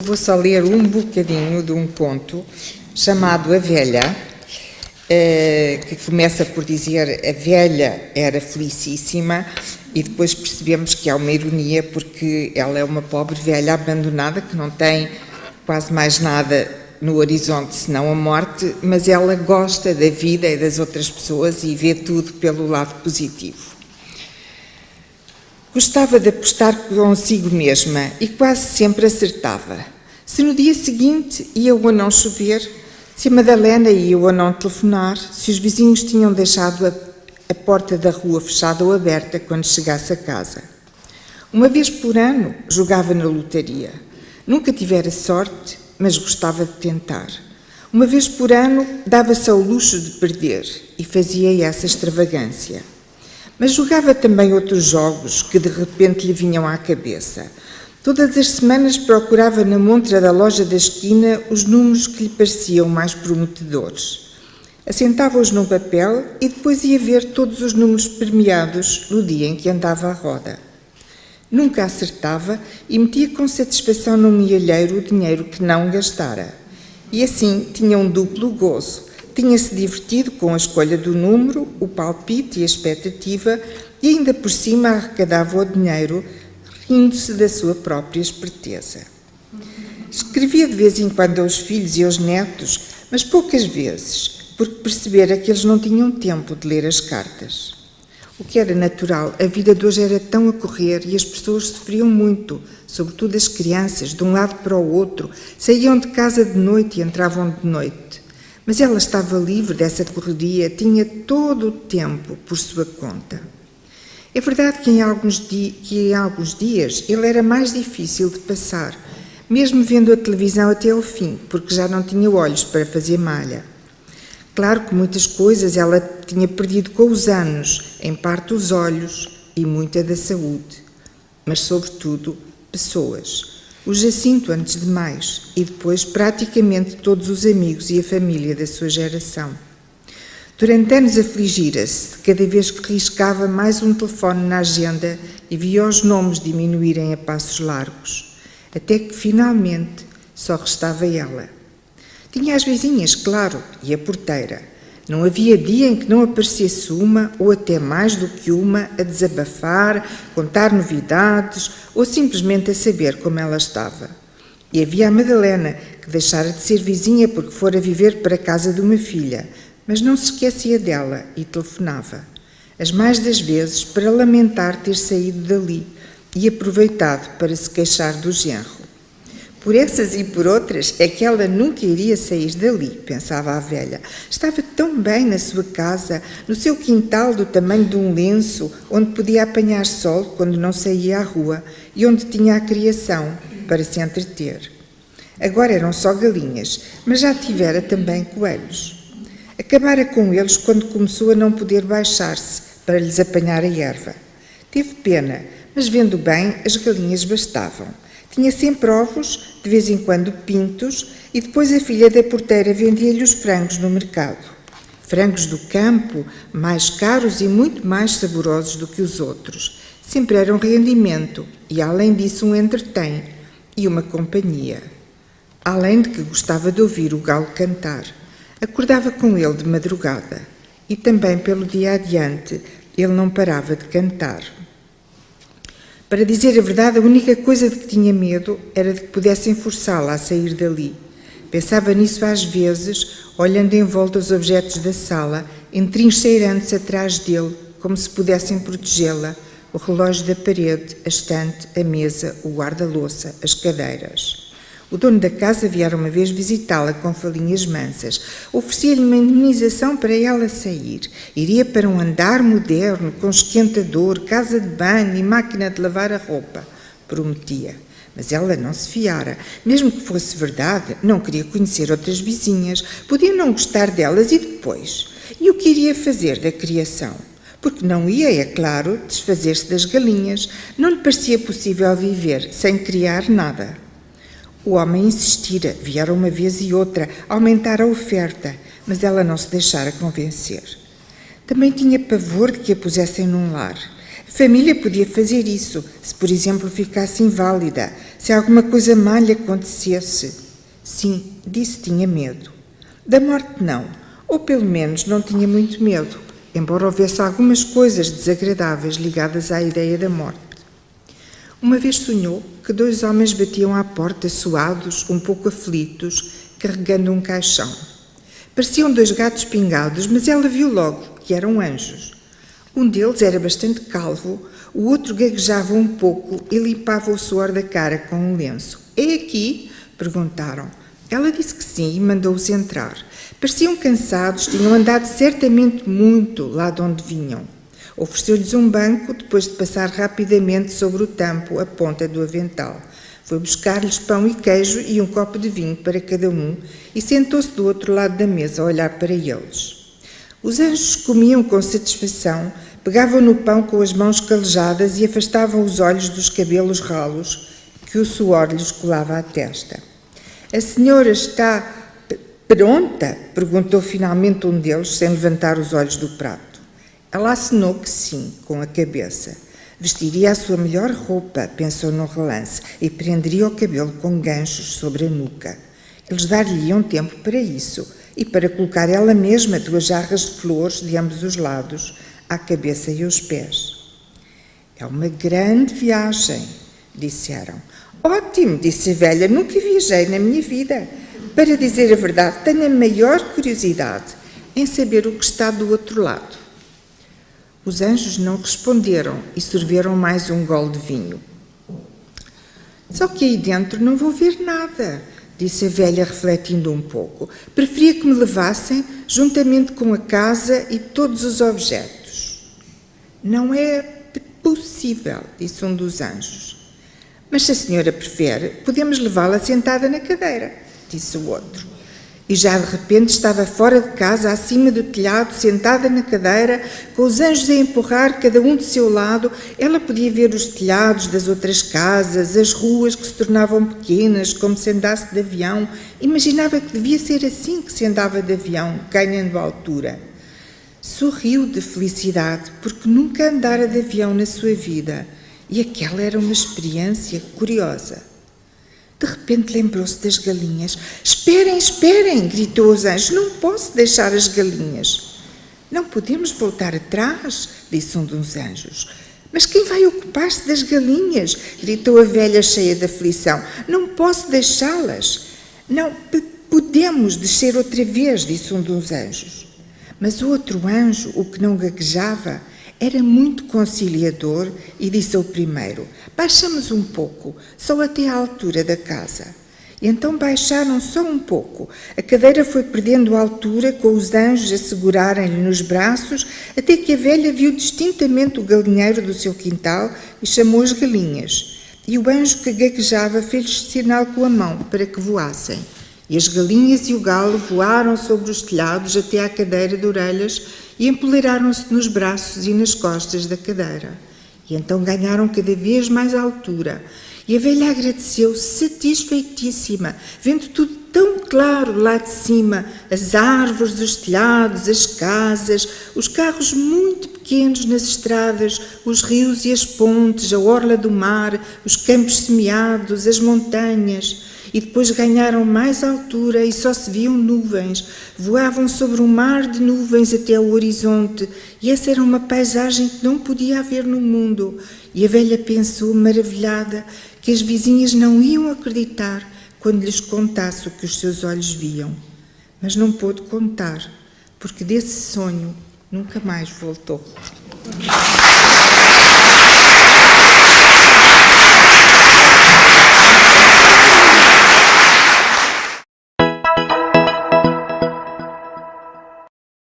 vou só ler um bocadinho de um conto chamado A Velha, que começa por dizer: a velha era felicíssima, e depois percebemos que há uma ironia, porque ela é uma pobre velha abandonada que não tem quase mais nada no horizonte senão a morte, mas ela gosta da vida e das outras pessoas e vê tudo pelo lado positivo. Gostava de apostar consigo mesma e quase sempre acertava. Se no dia seguinte ia ou não chover, se a Madalena ia ou não telefonar, se os vizinhos tinham deixado a porta da rua fechada ou aberta quando chegasse a casa. Uma vez por ano jogava na lotaria. Nunca tivera sorte, mas gostava de tentar. Uma vez por ano dava-se ao luxo de perder e fazia essa extravagância. Mas jogava também outros jogos que de repente lhe vinham à cabeça. Todas as semanas procurava na montra da loja da esquina os números que lhe pareciam mais prometedores. Assentava-os num papel e depois ia ver todos os números premiados no dia em que andava à roda. Nunca acertava e metia com satisfação no milheiro o dinheiro que não gastara. E assim tinha um duplo gozo. Tinha-se divertido com a escolha do número, o palpite e a expectativa, e ainda por cima arrecadava o dinheiro, rindo-se da sua própria esperteza. Escrevia de vez em quando aos filhos e aos netos, mas poucas vezes, porque percebera que eles não tinham tempo de ler as cartas. O que era natural, a vida de hoje era tão a correr e as pessoas sofriam muito, sobretudo as crianças, de um lado para o outro, saíam de casa de noite e entravam de noite. Mas ela estava livre dessa correria, tinha todo o tempo por sua conta. É verdade que em alguns dias ele era mais difícil de passar, mesmo vendo a televisão até ao fim, porque já não tinha olhos para fazer malha. Claro que muitas coisas ela tinha perdido com os anos, em parte os olhos e muita da saúde, mas sobretudo pessoas. O Jacinto antes de mais, e depois praticamente todos os amigos e a família da sua geração. Durante anos afligira-se, cada vez que riscava mais um telefone na agenda e via os nomes diminuírem a passos largos, até que finalmente só restava ela. Tinha as vizinhas, claro, e a porteira. Não havia dia em que não aparecesse uma, ou até mais do que uma, a desabafar, contar novidades, ou simplesmente a saber como ela estava. E havia a Madalena, que deixara de ser vizinha porque fora viver para a casa de uma filha, mas não se esquecia dela e telefonava. As mais das vezes para lamentar ter saído dali e aproveitado para se queixar do genro. Por essas e por outras é que ela nunca iria sair dali, pensava a velha. Estava tão bem na sua casa, no seu quintal do tamanho de um lenço, onde podia apanhar sol quando não saía à rua e onde tinha a criação para se entreter. Agora eram só galinhas, mas já tivera também coelhos. Acabara com eles quando começou a não poder baixar-se para lhes apanhar a erva. Teve pena, mas vendo bem, as galinhas bastavam. Tinha sempre ovos, de vez em quando pintos, e depois a filha da porteira vendia-lhe os frangos no mercado. Frangos do campo, mais caros e muito mais saborosos do que os outros. Sempre era um rendimento e, além disso, um entretém e uma companhia. Além de que gostava de ouvir o galo cantar. Acordava com ele de madrugada e também pelo dia adiante ele não parava de cantar. Para dizer a verdade, a única coisa de que tinha medo era de que pudessem forçá-la a sair dali. Pensava nisso às vezes, olhando em volta os objetos da sala, entrincheirando-se atrás dele, como se pudessem protegê-la, o relógio da parede, a estante, a mesa, o guarda-louça, as cadeiras. O dono da casa viera uma vez visitá-la com falinhas mansas. Oferecia-lhe uma indemnização para ela sair. Iria para um andar moderno, com esquentador, casa de banho e máquina de lavar a roupa. Prometia. Mas ela não se fiara. Mesmo que fosse verdade, não queria conhecer outras vizinhas. Podia não gostar delas e depois? E o que iria fazer da criação? Porque não ia, é claro, desfazer-se das galinhas. Não lhe parecia possível viver sem criar nada. O homem insistira, viera uma vez e outra, aumentar a oferta, mas ela não se deixara convencer. Também tinha pavor de que a pusessem num lar. A família podia fazer isso, se, por exemplo, ficasse inválida, se alguma coisa má lhe acontecesse. Sim, disso tinha medo. Da morte não, ou pelo menos não tinha muito medo, embora houvesse algumas coisas desagradáveis ligadas à ideia da morte. Uma vez sonhou que 2 homens batiam à porta, suados, um pouco aflitos, carregando um caixão. Pareciam 2 gatos pingados, mas ela viu logo que eram anjos. Um deles era bastante calvo, o outro gaguejava um pouco e limpava o suor da cara com um lenço. "É aqui?" perguntaram. Ela disse que sim e mandou-os entrar. Pareciam cansados, tinham andado certamente muito lá de onde vinham. Ofereceu-lhes um banco, depois de passar rapidamente sobre o tampo a ponta do avental. Foi buscar-lhes pão e queijo e um copo de vinho para cada um e sentou-se do outro lado da mesa a olhar para eles. Os anjos comiam com satisfação, pegavam no pão com as mãos calejadas e afastavam os olhos dos cabelos ralos que o suor lhes colava à testa. "A senhora está pronta?" perguntou finalmente um deles, sem levantar os olhos do prato. Ela acenou que sim, com a cabeça. Vestiria a sua melhor roupa, pensou num relance, e prenderia o cabelo com ganchos sobre a nuca. Eles dar-lhe-iam tempo para isso, e para colocar ela mesma 2 jarras de flores de ambos os lados, à cabeça e aos pés. "É uma grande viagem", disseram. "Ótimo", disse a velha, "nunca viajei na minha vida. Para dizer a verdade, tenho a maior curiosidade em saber o que está do outro lado." Os anjos não responderam e sorveram mais um gole de vinho. "Só que aí dentro não vou ver nada", disse a velha, refletindo um pouco. "Preferia que me levassem juntamente com a casa e todos os objetos." "Não é possível", disse um dos anjos. "Mas se a senhora prefere, podemos levá-la sentada na cadeira", disse o outro. E já de repente estava fora de casa, acima do telhado, sentada na cadeira, com os anjos a empurrar cada um do seu lado. Ela podia ver os telhados das outras casas, as ruas que se tornavam pequenas, como se andasse de avião. Imaginava que devia ser assim que se andava de avião, ganhando altura. Sorriu de felicidade, porque nunca andara de avião na sua vida, e aquela era uma experiência curiosa. De repente lembrou-se das galinhas. "Esperem, esperem!" gritou aos anjos. "Não posso deixar as galinhas." "Não podemos voltar atrás", disse um dos anjos. "Mas quem vai ocupar-se das galinhas?" gritou a velha, cheia de aflição. "Não posso deixá-las." "Não podemos descer outra vez", disse um dos anjos. Mas o outro anjo, o que não gaguejava, era muito conciliador e disse ao primeiro: "Baixamos um pouco, só até à altura da casa." E então baixaram só um pouco. A cadeira foi perdendo altura, com os anjos a segurarem-lhe nos braços, até que a velha viu distintamente o galinheiro do seu quintal e chamou as galinhas. E o anjo que gaguejava fez-lhes sinal com a mão para que voassem. E as galinhas e o galo voaram sobre os telhados até à cadeira de orelhas e empoleiraram-se nos braços e nas costas da cadeira. E então ganharam cada vez mais altura. E a velha agradeceu, satisfeitíssima, vendo tudo tão claro lá de cima, as árvores, os telhados, as casas, os carros muito pequenos nas estradas, os rios e as pontes, a orla do mar, os campos semeados, as montanhas. E depois ganharam mais altura e só se viam nuvens. Voavam sobre um mar de nuvens até ao horizonte, e essa era uma paisagem que não podia haver no mundo. E a velha pensou, maravilhada, que as vizinhas não iam acreditar quando lhes contasse o que os seus olhos viam. Mas não pôde contar, porque desse sonho nunca mais voltou.